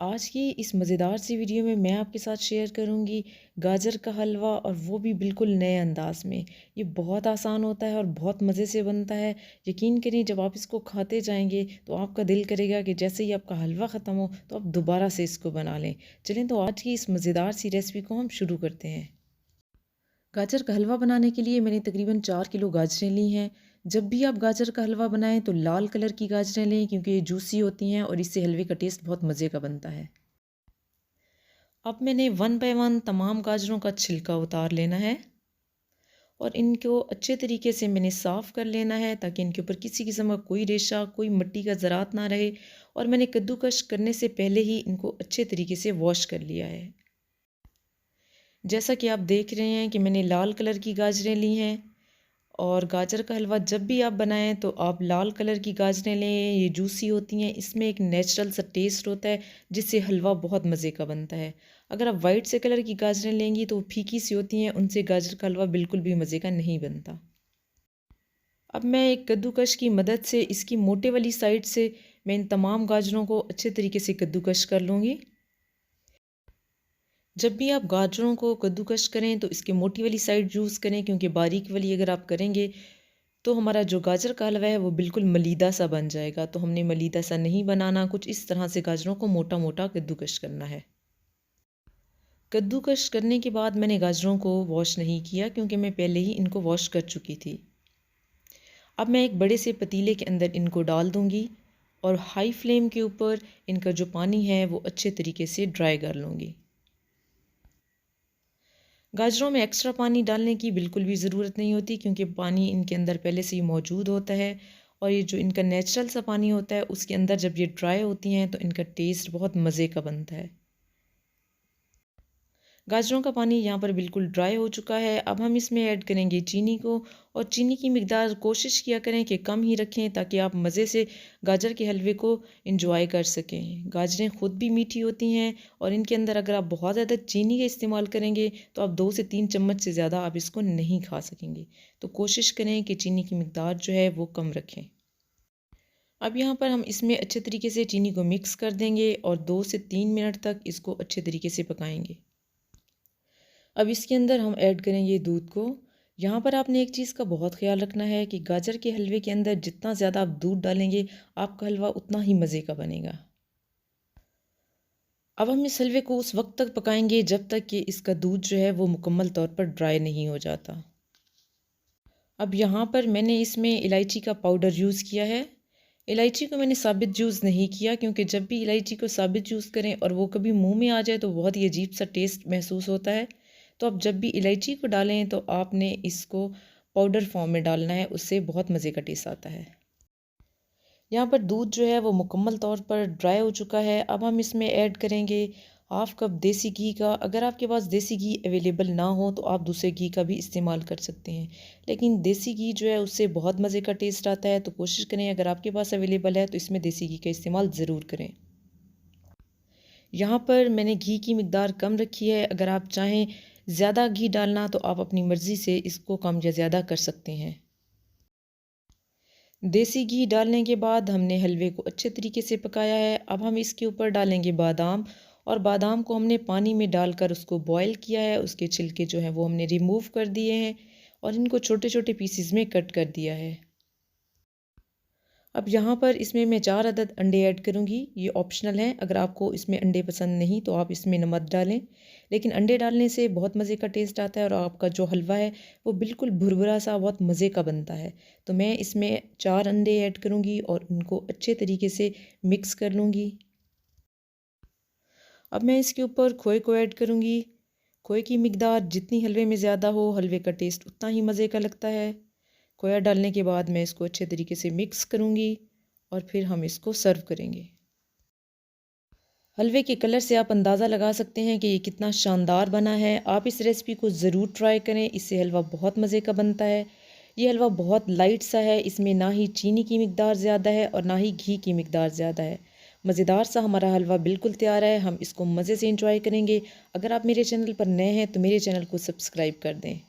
आज की इस मज़ेदार सी वीडियो में मैं आपके साथ शेयर करूंगी गाजर का हलवा, और वो भी बिल्कुल नए अंदाज में। ये बहुत आसान होता है और बहुत मज़े से बनता है। यकीन करिए, जब आप इसको खाते जाएंगे तो आपका दिल करेगा कि जैसे ही आपका हलवा ख़त्म हो तो आप दोबारा से इसको बना लें। चलें तो आज की इस मज़ेदार सी रेसिपी को हम शुरू करते हैं। गाजर का हलवा बनाने के लिए मैंने तकरीबन 4 किलो गाजरें ली हैं। जब भी आप गाजर का हलवा बनाएं तो लाल कलर की गाजरें लें, क्योंकि ये जूसी होती हैं और इससे हलवे का टेस्ट बहुत मज़े का बनता है। अब मैंने 1 बाय 1 तमाम गाजरों का छिलका उतार लेना है और इनको अच्छे तरीके से मैंने साफ़ कर लेना है, ताकि इनके ऊपर किसी किस्म का कोई रेशा, कोई मिट्टी का ज़रात ना रहे। और मैंने कद्दूकश करने से पहले ही इनको अच्छे तरीके से वॉश कर लिया है। जैसा कि आप देख रहे हैं कि मैंने लाल कलर की गाजरें ली हैं। और गाजर का हलवा जब भी आप बनाएं तो आप लाल कलर की गाजरें लें, ये जूसी होती हैं, इसमें एक नेचुरल सा टेस्ट होता है जिससे हलवा बहुत मज़े का बनता है। अगर आप वाइट से कलर की गाजरें लेंगी तो वो फीकी सी होती हैं, उनसे गाजर का हलवा बिल्कुल भी मज़े का नहीं बनता। अब मैं एक कद्दूकश की मदद से इसकी मोटे वाली साइड से मैं इन तमाम गाजरों को अच्छे तरीके से कद्दूकश कर लूँगी। जब भी आप गाजरों को कद्दूकश करें तो इसके मोटी वाली साइड यूज़ करें, क्योंकि बारीक वाली अगर आप करेंगे तो हमारा जो गाजर का हलवा है वो बिल्कुल मलीदा सा बन जाएगा। तो हमने मलीदा सा नहीं बनाना, कुछ इस तरह से गाजरों को मोटा मोटा कद्दूकश करना है। कद्दूकश करने के बाद मैंने गाजरों को वॉश नहीं किया, क्योंकि मैं पहले ही इनको वॉश कर चुकी थी। अब मैं एक बड़े से पतीले के अंदर इनको डाल दूँगी और हाई फ्लेम के ऊपर इनका जो पानी है वो अच्छे तरीके से ड्राई कर लूँगी। गाजरों में एक्स्ट्रा पानी डालने की बिल्कुल भी ज़रूरत नहीं होती, क्योंकि पानी इनके अंदर पहले से ही मौजूद होता है। और ये जो इनका नेचुरल सा पानी होता है उसके अंदर जब ये ड्राई होती हैं तो इनका टेस्ट बहुत मज़े का बनता है। गाजरों का पानी यहाँ पर बिल्कुल ड्राई हो चुका है। अब हम इसमें ऐड करेंगे चीनी को, और चीनी की मिकदार कोशिश किया करें कि कम ही रखें, ताकि आप मज़े से गाजर के हलवे को इंजॉय कर सकें। गाजरें ख़ुद भी मीठी होती हैं और इनके अंदर अगर आप बहुत ज़्यादा चीनी का इस्तेमाल करेंगे तो आप 2 से 3 चम्मच से ज़्यादा आप इसको नहीं खा सकेंगे। तो कोशिश करें कि चीनी की मिकदार जो है वो कम रखें। अब यहाँ पर हम इसमें अच्छे तरीके से चीनी को मिक्स कर देंगे और 2 से 3 मिनट तक इसको अच्छे तरीके से पकाएंगे। अब इसके अंदर हम ऐड करेंगे दूध को। यहाँ पर आपने एक चीज़ का बहुत ख्याल रखना है कि गाजर के हलवे के अंदर जितना ज़्यादा आप दूध डालेंगे आपका हलवा उतना ही मज़े का बनेगा। अब हम इस हलवे को उस वक्त तक पकाएंगे जब तक कि इसका दूध जो है वो मुकम्मल तौर पर ड्राई नहीं हो जाता। अब यहाँ पर मैंने इसमें इलायची का पाउडर यूज़ किया है। इलायची को मैंने साबित यूज़ नहीं किया, क्योंकि जब भी इलायची को साबित यूज़ करें और वो कभी मुंह में आ जाए तो बहुत ही अजीब सा टेस्ट महसूस होता है। तो आप जब भी इलायची को डालें तो आपने इसको पाउडर फॉर्म में डालना है, उससे बहुत मज़े का टेस्ट आता है। यहाँ पर दूध जो है वो मुकम्मल तौर पर ड्राई हो चुका है। अब हम इसमें ऐड करेंगे हाफ़ कप देसी घी का। अगर आपके पास देसी घी अवेलेबल ना हो तो आप दूसरे घी का भी इस्तेमाल कर सकते हैं, लेकिन देसी घी जो है उससे बहुत मज़े का टेस्ट आता है। तो कोशिश करें, अगर आपके पास अवेलेबल है तो इसमें देसी घी का इस्तेमाल ज़रूर करें। यहाँ पर मैंने घी की मिकदार कम रखी है। अगर आप चाहें ज़्यादा घी डालना तो आप अपनी मर्ज़ी से इसको कम या ज़्यादा कर सकते हैं। देसी घी डालने के बाद हमने हलवे को अच्छे तरीके से पकाया है। अब हम इसके ऊपर डालेंगे बादाम, और बादाम को हमने पानी में डालकर उसको बॉयल किया है। उसके छिलके जो हैं वो हमने रिमूव कर दिए हैं और इनको छोटे छोटे पीसेस में कट कर दिया है। अब यहाँ पर इसमें मैं 4 अदद अंडे ऐड करूँगी। ये ऑप्शनल है, अगर आपको इसमें अंडे पसंद नहीं तो आप इसमें न मत डालें, लेकिन अंडे डालने से बहुत मज़े का टेस्ट आता है और आपका जो हलवा है वो बिल्कुल भुरभुरा सा बहुत मज़े का बनता है। तो मैं इसमें 4 अंडे ऐड करूँगी और उनको अच्छे तरीके से मिक्स कर लूँगी। अब मैं इसके ऊपर खोए को ऐड करूँगी। खोए की मिकदार जितनी हलवे में ज़्यादा हो, हलवे का टेस्ट उतना ही मज़े का लगता है। खोया डालने के बाद मैं इसको अच्छे तरीके से मिक्स करूँगी और फिर हम इसको सर्व करेंगे। हलवे के कलर से आप अंदाज़ा लगा सकते हैं कि ये कितना शानदार बना है। आप इस रेसिपी को ज़रूर ट्राई करें, इससे हलवा बहुत मज़े का बनता है। ये हलवा बहुत लाइट सा है, इसमें ना ही चीनी की मिकदार ज़्यादा है और ना ही घी की मिकदार ज़्यादा है। मज़ेदार सा हमारा हलवा बिल्कुल तैयार है। हम इसको मज़े से इंजॉय करेंगे। अगर आप मेरे चैनल पर नए हैं तो मेरे चैनल को सब्सक्राइब कर दें।